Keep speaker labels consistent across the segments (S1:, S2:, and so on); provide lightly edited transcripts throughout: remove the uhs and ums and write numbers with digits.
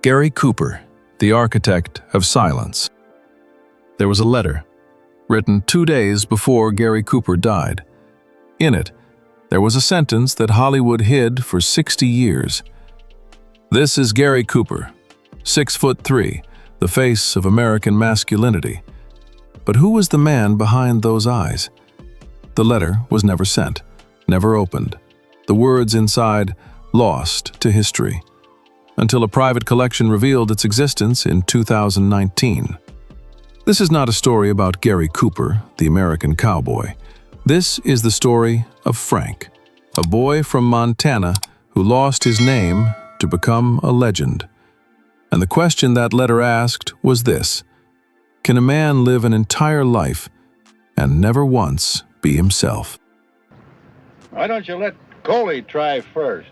S1: Gary Cooper, the architect of silence. There was a letter, written 2 days before Gary Cooper died. In it, there was a sentence that Hollywood hid for 60 years. This is Gary Cooper, 6'3", the face of American masculinity. But who was the man behind those eyes? The letter was never sent, never opened. The words inside lost to history, until a private collection revealed its existence in 2019. This is not a story about Gary Cooper, the American cowboy. This is the story of Frank, a boy from Montana who lost his name to become a legend. And the question that letter asked was this: can a man live an entire life and never once be himself?
S2: Why don't you let Coley try first?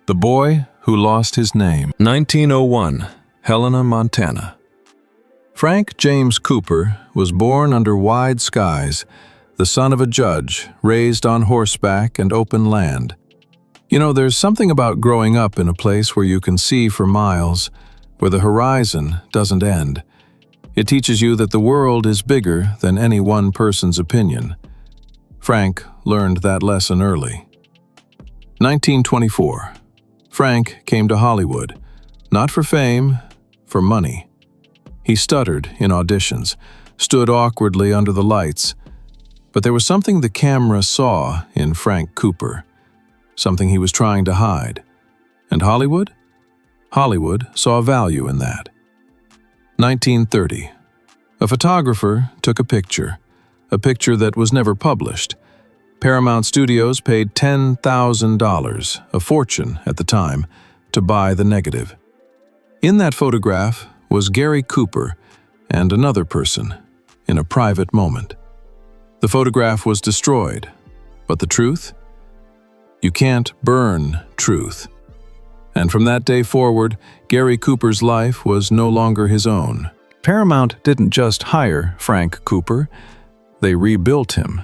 S1: The Boy Who Lost His Name. 1901, Helena, Montana. Frank James Cooper was born under wide skies, the son of a judge, raised on horseback and open land. You know, there's something about growing up in a place where you can see for miles, where the horizon doesn't end. It teaches you that the world is bigger than any one person's opinion. Frank learned that lesson early. 1924. Frank came to Hollywood, not for fame, for money. He stuttered in auditions, stood awkwardly under the lights, but there was something the camera saw in Frank Cooper, something he was trying to hide. And Hollywood? Hollywood saw value in that. 1930. A photographer took a picture that was never published. Paramount Studios paid $10,000, a fortune at the time, to buy the negative. In that photograph was Gary Cooper and another person in a private moment. The photograph was destroyed, but the truth? You can't burn truth. And from that day forward, Gary Cooper's life was no longer his own. Paramount didn't just hire Frank Cooper, they rebuilt him.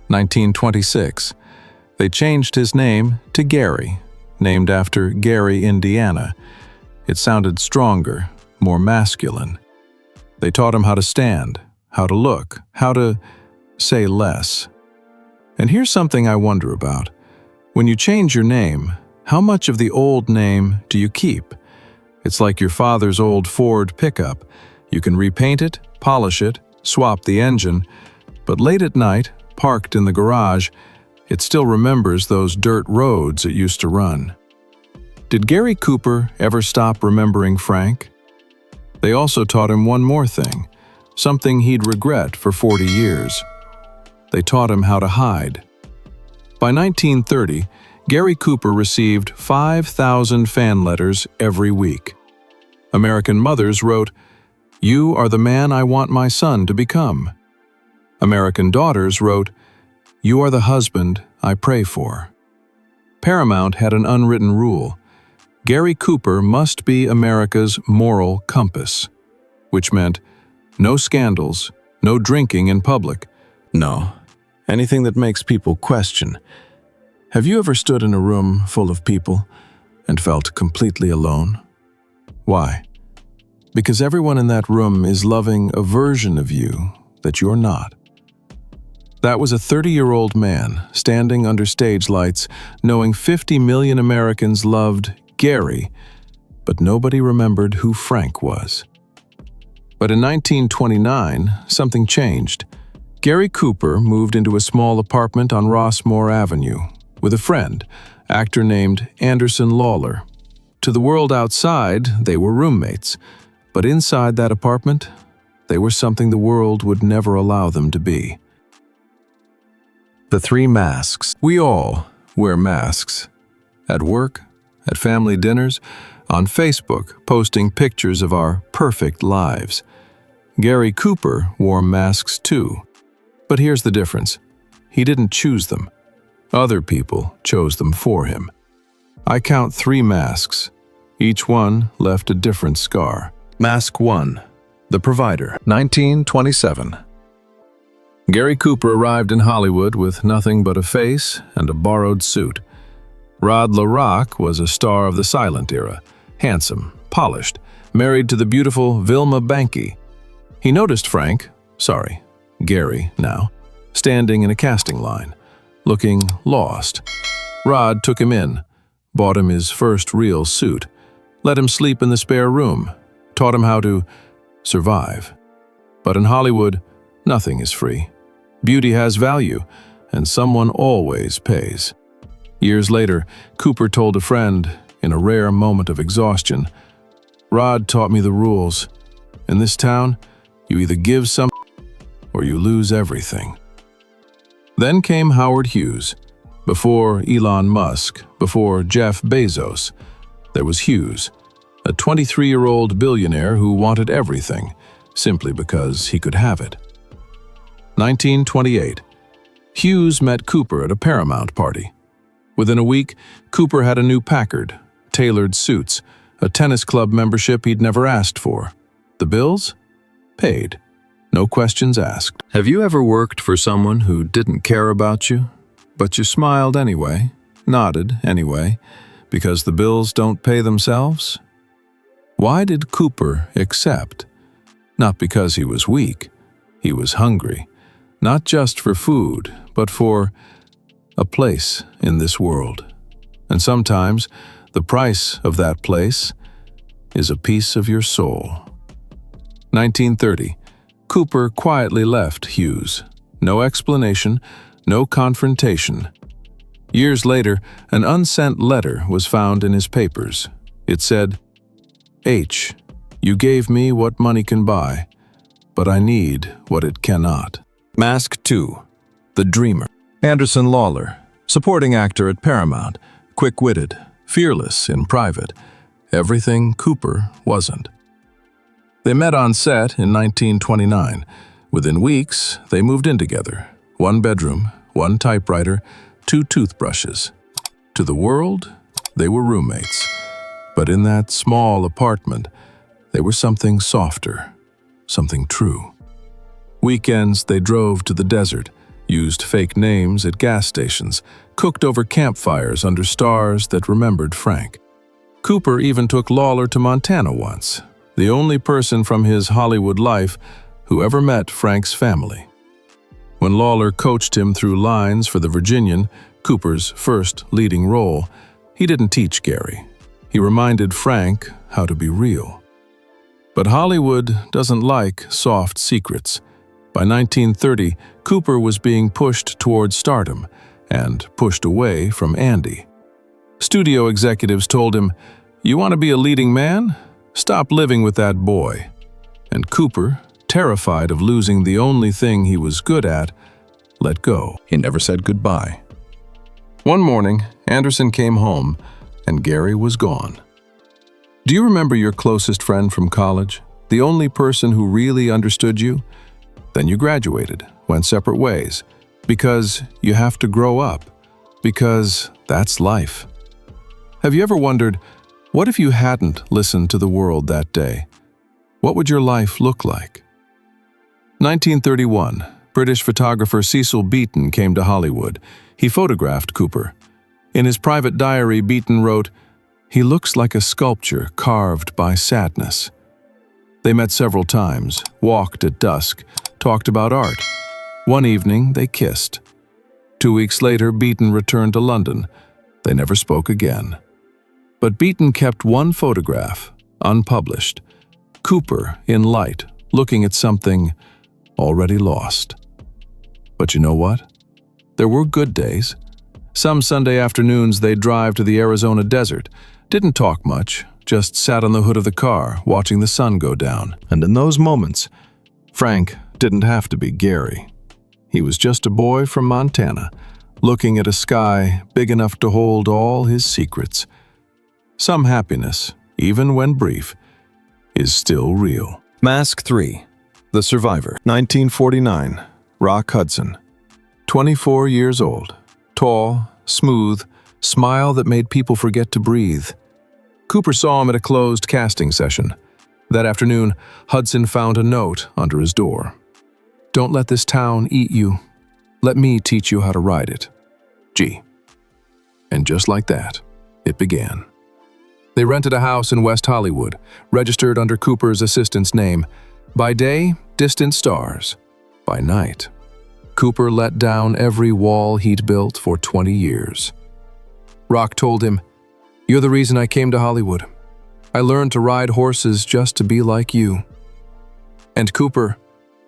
S1: 1926. They changed his name to Gary, named after Gary, Indiana. It sounded stronger, more masculine. They taught him how to stand, how to look, how to say less. And here's something I wonder about. When you change your name, how much of the old name do you keep? It's like your father's old Ford pickup. You can repaint it, polish it, swap the engine, but late at night, parked in the garage, it still remembers those dirt roads it used to run. Did Gary Cooper ever stop remembering Frank? They also taught him one more thing, something he'd regret for 40 years. They taught him how to hide. By 1930, Gary Cooper received 5,000 fan letters every week. American mothers wrote, "You are the man I want my son to become." American daughters wrote, "You are the husband I pray for." Paramount had an unwritten rule. Gary Cooper must be America's moral compass, which meant no scandals, no drinking in public. No, anything that makes people question. Have you ever stood in a room full of people and felt completely alone? Why? Because everyone in that room is loving a version of you that you're not. That was a 30-year-old man standing under stage lights, knowing 50 million Americans loved Gary, but nobody remembered who Frank was. But in 1929, something changed. Gary Cooper moved into a small apartment on Rossmore Avenue with a friend, actor named Anderson Lawler. To the world outside, they were roommates, but inside that apartment, they were something the world would never allow them to be. The three masks. We all wear masks. At work, at family dinners, on Facebook, posting pictures of our perfect lives. Gary Cooper wore masks too. But here's the difference. He didn't choose them. Other people chose them for him. I count 3 masks. Each one left a different scar. Mask 1. The Provider. 1927. Gary Cooper arrived in Hollywood with nothing but a face and a borrowed suit. Rod LaRock was a star of the silent era. handsome, polished, married to the beautiful Vilma Banky. He noticed Gary now, standing in a casting line, looking lost. Rod took him in, bought him his first real suit, let him sleep in the spare room, taught him how to survive. But in Hollywood, nothing is free. Beauty has value, and someone always pays. Years later, Cooper told a friend, in a rare moment of exhaustion, "Rod taught me the rules. In this town, you either give some or you lose everything." Then came Howard Hughes. Before Elon Musk, before Jeff Bezos, there was Hughes, a 23-year-old billionaire who wanted everything, simply because he could have it. 1928. Hughes met Cooper at a Paramount party. Within a week, Cooper had a new Packard, tailored suits, a tennis club membership he'd never asked for. The bills? Paid. No questions asked. Have you ever worked for someone who didn't care about you, but you smiled anyway, nodded anyway, because the bills don't pay themselves? Why did Cooper accept? Not because he was weak. He was hungry, not just for food, but for a place in this world. And sometimes the price of that place is a piece of your soul. 1930. Cooper quietly left Hughes. No explanation, no confrontation. Years later, an unsent letter was found in his papers. It said, "H, you gave me what money can buy, but I need what it cannot." Mask 2. The Dreamer. Anderson Lawler, supporting actor at Paramount, quick-witted, fearless in private, everything Cooper wasn't. They met on set in 1929. Within weeks, they moved in together. One bedroom, one typewriter, 2 toothbrushes. To the world, they were roommates. But in that small apartment, they were something softer, something true. Weekends, they drove to the desert, used fake names at gas stations, cooked over campfires under stars that remembered Frank. Cooper even took Lawler to Montana once, the only person from his Hollywood life who ever met Frank's family. When Lawler coached him through lines for The Virginian, Cooper's first leading role, he didn't teach Gary. He reminded Frank how to be real. But Hollywood doesn't like soft secrets. By 1930, Cooper was being pushed toward stardom and pushed away from Andy. Studio executives told him, "You want to be a leading man? Stop living with that boy." And Cooper, terrified of losing the only thing he was good at, let go. He never said goodbye. One morning, Anderson came home, and Gary was gone. Do you remember your closest friend from college? The only person who really understood you? Then you graduated, went separate ways, because you have to grow up, because that's life. Have you ever wondered, what if you hadn't listened to the world that day? What would your life look like? 1931, British photographer Cecil Beaton came to Hollywood. He photographed Cooper. In his private diary, Beaton wrote, "He looks like a sculpture carved by sadness." They met several times, walked at dusk, talked about art. One evening, they kissed. 2 weeks later, Beaton returned to London. They never spoke again. But Beaton kept one photograph, unpublished. Cooper, in light, looking at something already lost. But you know what? There were good days. Some Sunday afternoons, they'd drive to the Arizona desert. Didn't talk much, just sat on the hood of the car, watching the sun go down. And in those moments, Frank didn't have to be Gary. He was just a boy from Montana, looking at a sky big enough to hold all his secrets. Some happiness, even when brief, is still real. Mask 3. The Survivor. 1949. Rock Hudson. 24 years old. Tall, smooth, smile that made people forget to breathe. Cooper saw him at a closed casting session. That afternoon, Hudson found a note under his door. "Don't let this town eat you. Let me teach you how to ride it. G." And just like that, it began. They rented a house in West Hollywood, registered under Cooper's assistant's name. By day, distant stars. By night, Cooper let down every wall he'd built for 20 years. Rock told him, "You're the reason I came to Hollywood. I learned to ride horses just to be like you." And Cooper,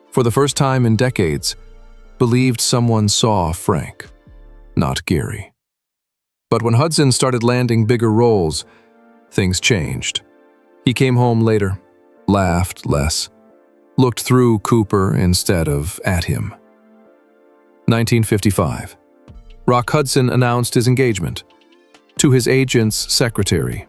S1: for the first time in decades, believed someone saw Frank, not Gary. But when Hudson started landing bigger roles, things changed. He came home later, laughed less, looked through Cooper instead of at him. 1955. Rock Hudson announced his engagement to his agent's secretary.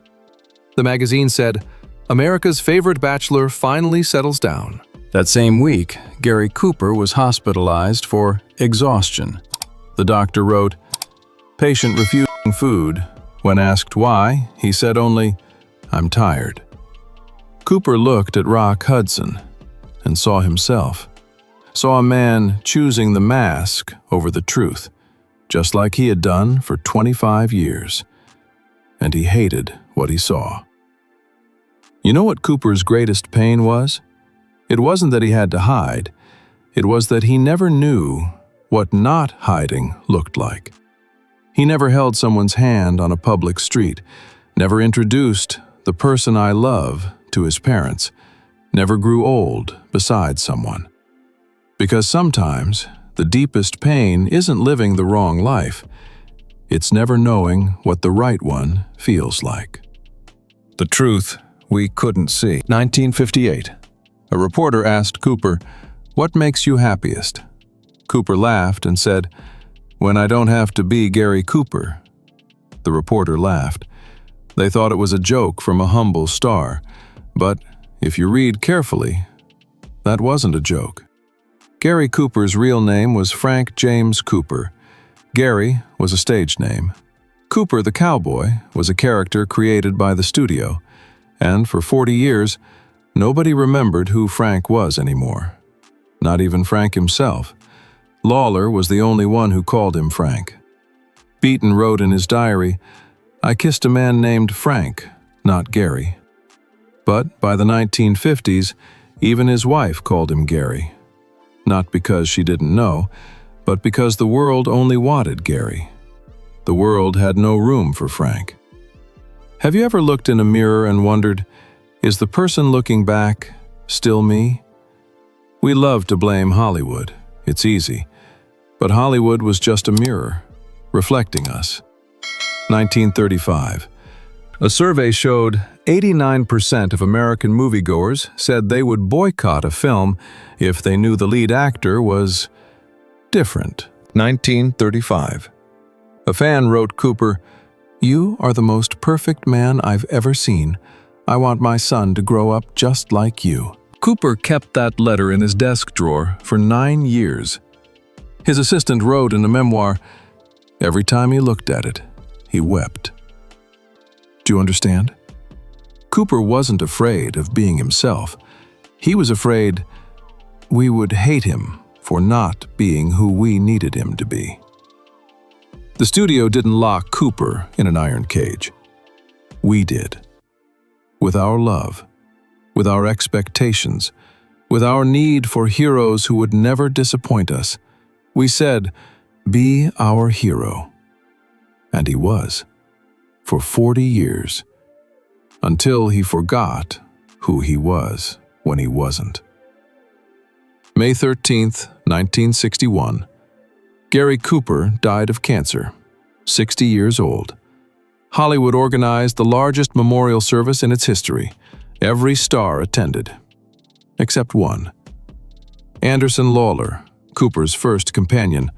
S1: The magazine said, "America's favorite bachelor finally settles down." That same week, Gary Cooper was hospitalized for exhaustion. The doctor wrote, "Patient refusing food. When asked why, he said only, 'I'm tired.'" Cooper looked at Rock Hudson and saw himself, saw a man choosing the mask over the truth, just like he had done for 25 years. And he hated what he saw. You know what Cooper's greatest pain was? It wasn't that he had to hide. It was that he never knew what not hiding looked like. He never held someone's hand on a public street, never introduced the person I love to his parents, never grew old beside someone. Because sometimes the deepest pain isn't living the wrong life. It's never knowing what the right one feels like. The truth we couldn't see. 1958. A reporter asked Cooper, "What makes you happiest?" Cooper laughed and said, "When I don't have to be Gary Cooper." The reporter laughed. They thought it was a joke from a humble star, but if you read carefully, that wasn't a joke. Gary Cooper's real name was Frank James Cooper. Gary was a stage name. Cooper the cowboy was a character created by the studio, and for 40 years, nobody remembered who Frank was anymore. Not even Frank himself. Lawler was the only one who called him Frank. Beaton wrote in his diary, "I kissed a man named Frank, not Gary." But by the 1950s, even his wife called him Gary. Not because she didn't know, but because the world only wanted Gary. The world had no room for Frank. Have you ever looked in a mirror and wondered, is the person looking back still me? We love to blame Hollywood. It's easy. But Hollywood was just a mirror, reflecting us. 1935. A survey showed 89% of American moviegoers said they would boycott a film if they knew the lead actor was different. 1935. A fan wrote Cooper, "You are the most perfect man I've ever seen. I want my son to grow up just like you." Cooper kept that letter in his desk drawer for 9 years. His assistant wrote in a memoir, every time he looked at it, he wept. Do you understand? Cooper wasn't afraid of being himself. He was afraid we would hate him for not being who we needed him to be. The studio didn't lock Cooper in an iron cage. We did. With our love, with our expectations, with our need for heroes who would never disappoint us, we said, "Be our hero." And he was, for 40 years, until he forgot who he was when he wasn't. May 13th, 1961. Gary Cooper died of cancer, 60 years old. Hollywood organized the largest memorial service in its history. Every star attended, except one. Anderson Lawler, Cooper's first companion,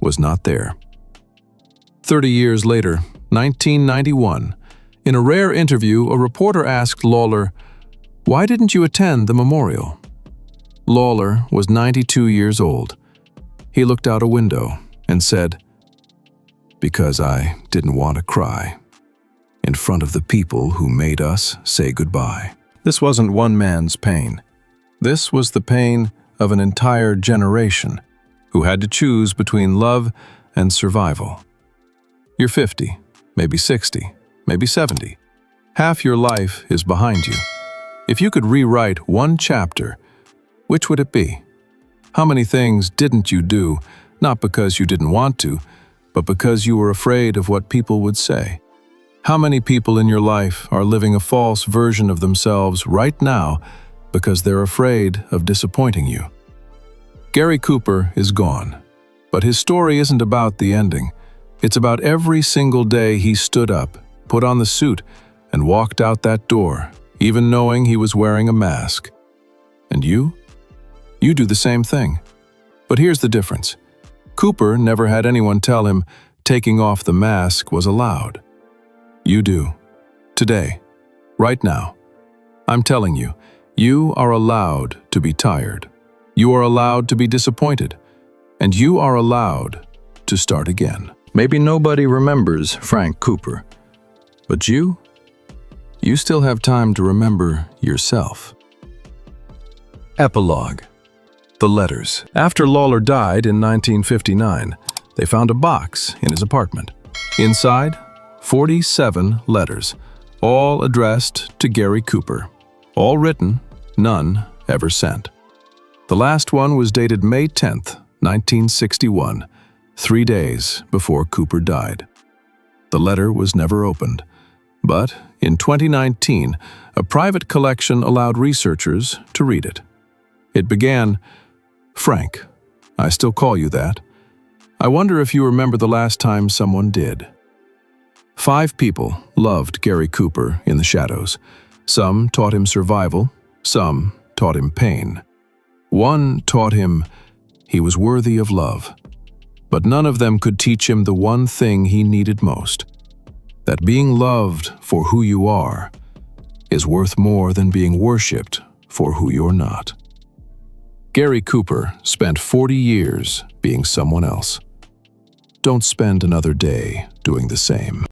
S1: was not there. 30 years later, 1991, in a rare interview, a reporter asked Lawler, "Why didn't you attend the memorial?" Lawler was 92 years old. He looked out a window and said, "Because I didn't want to cry in front of the people who made us say goodbye." This wasn't one man's pain. This was the pain of an entire generation who had to choose between love and survival. You're 50, maybe 60, maybe 70. Half your life is behind you. If you could rewrite one chapter, which would it be? How many things didn't you do, not because you didn't want to, but because you were afraid of what people would say? How many people in your life are living a false version of themselves right now because they're afraid of disappointing you? Gary Cooper is gone, but his story isn't about the ending. It's about every single day he stood up, put on the suit, and walked out that door, even knowing he was wearing a mask. And you? You do the same thing. But here's the difference. Cooper never had anyone tell him taking off the mask was allowed. You do. Today. Right now. I'm telling you, you are allowed to be tired. You are allowed to be disappointed. And you are allowed to start again. Maybe nobody remembers Frank Cooper, but you still have time to remember yourself. Epilogue. The letters. After Lawler died in 1959, they found a box in his apartment. Inside, 47 letters, all addressed to Gary Cooper. All written, none ever sent. The last one was dated May 10th, 1961, 3 days before Cooper died. The letter was never opened, but in 2019, a private collection allowed researchers to read it. It began, "Frank, I still call you that. I wonder if you remember the last time someone did." 5 people loved Gary Cooper in the shadows. Some taught him survival, some taught him pain. One taught him he was worthy of love, but none of them could teach him the one thing he needed most, that being loved for who you are is worth more than being worshipped for who you're not. Gary Cooper spent 40 years being someone else. Don't spend another day doing the same.